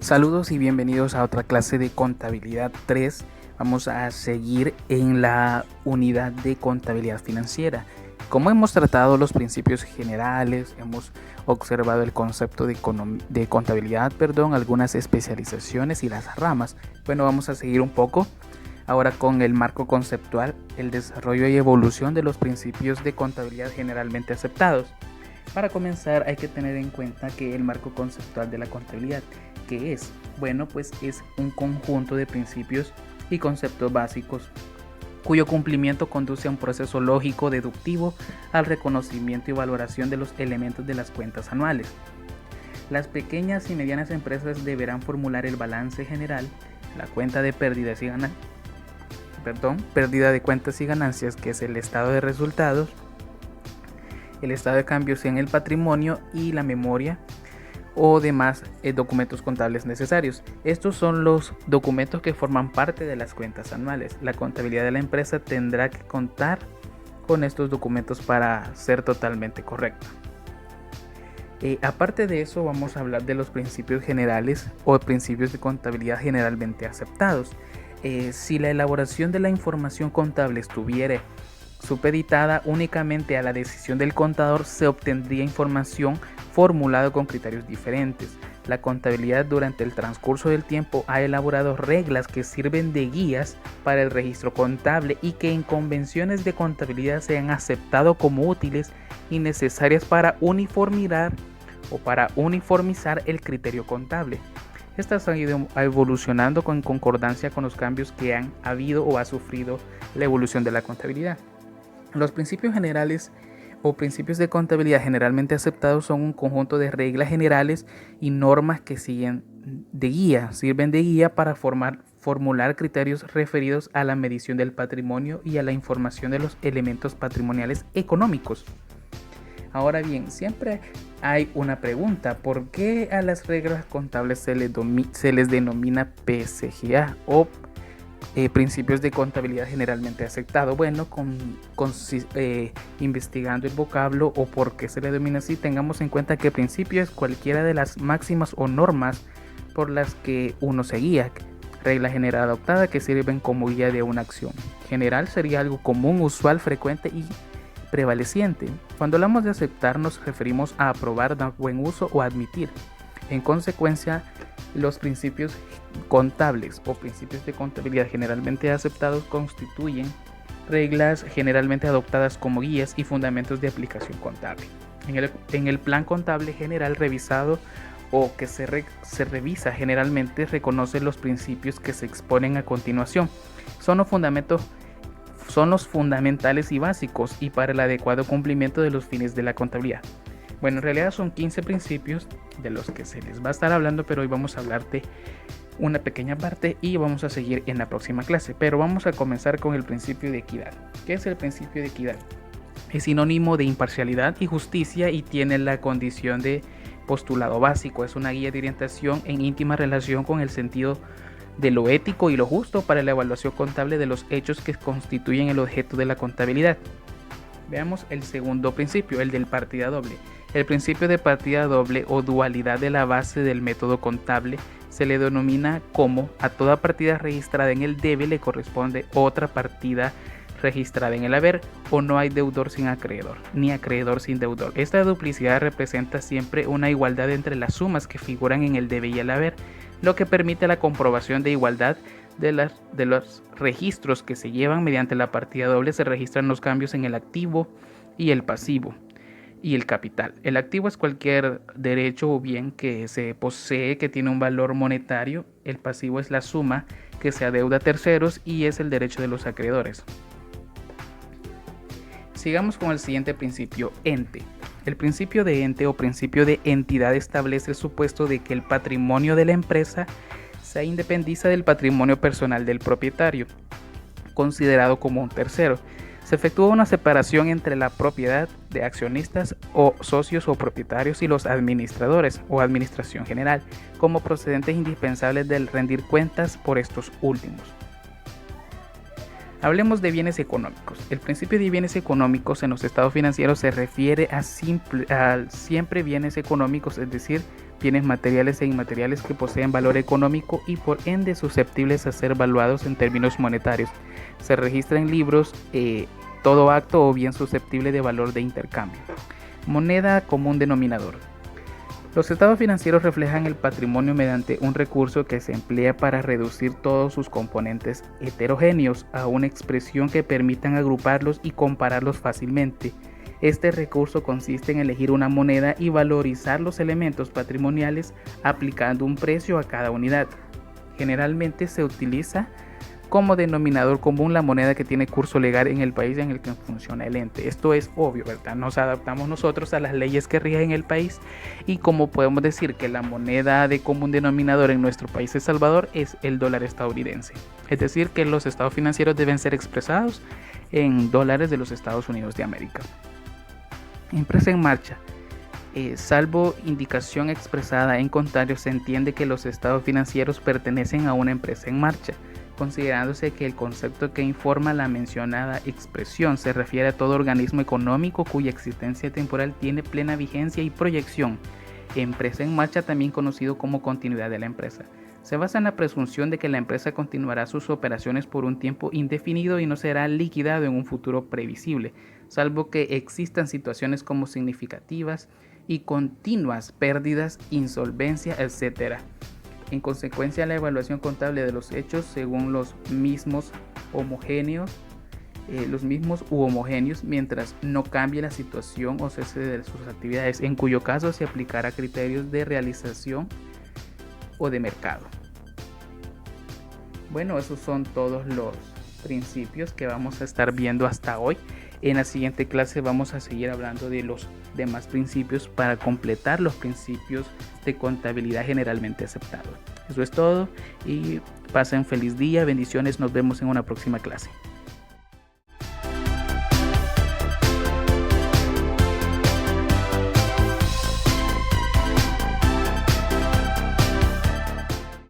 Saludos y bienvenidos a otra clase de contabilidad 3. Vamos a seguir en la unidad de contabilidad financiera. Como hemos tratado los principios generales, hemos observado el concepto de contabilidad, algunas especializaciones y las ramas. Bueno, vamos a seguir un poco ahora con el marco conceptual, el desarrollo y evolución de los principios de contabilidad generalmente aceptados. Para comenzar hay que tener en cuenta que el marco conceptual de la contabilidad, ¿qué es? Bueno, pues es un conjunto de principios y conceptos básicos cuyo cumplimiento conduce a un proceso lógico deductivo al reconocimiento y valoración de los elementos de las cuentas anuales. Las pequeñas y medianas empresas deberán formular el balance general, la cuenta de pérdida de cuentas y ganancias, que es el estado de resultados, el estado de cambios en el patrimonio y la memoria o demás documentos contables necesarios. Estos son los documentos que forman parte de las cuentas anuales. La contabilidad de la empresa tendrá que contar con estos documentos para ser totalmente correcta. Aparte de eso, vamos a hablar de los principios generales o principios de contabilidad generalmente aceptados. Si la elaboración de la información contable estuviera supeditada únicamente a la decisión del contador, se obtendría información formulada con criterios diferentes. La contabilidad durante el transcurso del tiempo ha elaborado reglas que sirven de guías para el registro contable y que en convenciones de contabilidad se han aceptado como útiles y necesarias para uniformizar el criterio contable. Estas han ido evolucionando en concordancia con los cambios que han habido o ha sufrido la evolución de la contabilidad. Los principios generales o principios de contabilidad generalmente aceptados son un conjunto de reglas generales y normas que sirven de guía para formular criterios referidos a la medición del patrimonio y a la información de los elementos patrimoniales económicos. Ahora bien, siempre hay una pregunta: ¿por qué a las reglas contables se les denomina PCGA o principios de contabilidad generalmente aceptado? Bueno, investigando el vocablo o por qué se le denomina así, tengamos en cuenta que principio es cualquiera de las máximas o normas por las que uno se guía. Regla general adoptada que sirven como guía de una acción. General sería algo común, usual, frecuente y prevaleciente. Cuando hablamos de aceptar nos referimos a aprobar, dar buen uso o admitir. En consecuencia, los principios contables o principios de contabilidad generalmente aceptados constituyen reglas generalmente adoptadas como guías y fundamentos de aplicación contable. En el plan contable general revisado o que se revisa generalmente reconoce los principios que se exponen a continuación. Son los fundamentales y básicos y para el adecuado cumplimiento de los fines de la contabilidad. Bueno, en realidad son 15 principios de los que se les va a estar hablando, pero hoy vamos a hablar de una pequeña parte y vamos a seguir en la próxima clase. Pero vamos a comenzar con el principio de equidad. ¿Qué es el principio de equidad? Es sinónimo de imparcialidad y justicia y tiene la condición de postulado básico. Es una guía de orientación en íntima relación con el sentido de lo ético y lo justo para la evaluación contable de los hechos que constituyen el objeto de la contabilidad. Veamos el segundo principio, el del partida doble. El principio de partida doble o dualidad de la base del método contable se le denomina como a toda partida registrada en el debe le corresponde otra partida registrada en el haber, o no hay deudor sin acreedor, ni acreedor sin deudor. Esta duplicidad representa siempre una igualdad entre las sumas que figuran en el debe y el haber, lo que permite la comprobación de igualdad de los registros que se llevan. Mediante la partida doble se registran los cambios en el activo y el pasivo y el capital. El activo es cualquier derecho o bien que se posee que tiene un valor monetario. El pasivo es la suma que se adeuda a terceros y es el derecho de los acreedores. Sigamos con el siguiente principio, ente. El principio de ente o principio de entidad establece el supuesto de que el patrimonio de la empresa se independiza del patrimonio personal del propietario, considerado como un tercero. Se efectúa una separación entre la propiedad de accionistas o socios o propietarios y los administradores o administración general, como procedentes indispensables del rendir cuentas por estos últimos. Hablemos de bienes económicos. El principio de bienes económicos en los estados financieros se refiere a siempre bienes económicos, es decir, bienes materiales e inmateriales que poseen valor económico y por ende susceptibles a ser valuados en términos monetarios. Se registra en libros todo acto o bien susceptible de valor de intercambio. Moneda común denominador. Los estados financieros reflejan el patrimonio mediante un recurso que se emplea para reducir todos sus componentes heterogéneos a una expresión que permitan agruparlos y compararlos fácilmente. Este recurso consiste en elegir una moneda y valorizar los elementos patrimoniales aplicando un precio a cada unidad. Generalmente se utiliza como denominador común la moneda que tiene curso legal en el país en el que funciona el ente. Esto es obvio, ¿verdad? Nos adaptamos nosotros a las leyes que rigen el país y como podemos decir que la moneda de común denominador en nuestro país El Salvador es el dólar estadounidense. Es decir, que los estados financieros deben ser expresados en dólares de los Estados Unidos de América. Empresa en marcha. Salvo indicación expresada en contrario, se entiende que los estados financieros pertenecen a una empresa en marcha, considerándose que el concepto que informa la mencionada expresión se refiere a todo organismo económico cuya existencia temporal tiene plena vigencia y proyección. Empresa en marcha, también conocido como continuidad de la empresa. Se basa en la presunción de que la empresa continuará sus operaciones por un tiempo indefinido y no será liquidado en un futuro previsible, salvo que existan situaciones como significativas y continuas pérdidas, insolvencia, etc. En consecuencia, la evaluación contable de los hechos según los mismos u homogéneos mientras no cambie la situación o cese de sus actividades, en cuyo caso se aplicará criterios de realización o de mercado. Bueno, esos son todos los principios que vamos a estar viendo hasta hoy. En la siguiente clase vamos a seguir hablando de los demás principios para completar los principios de contabilidad generalmente aceptados. Eso es todo y pasen feliz día, bendiciones, nos vemos en una próxima clase.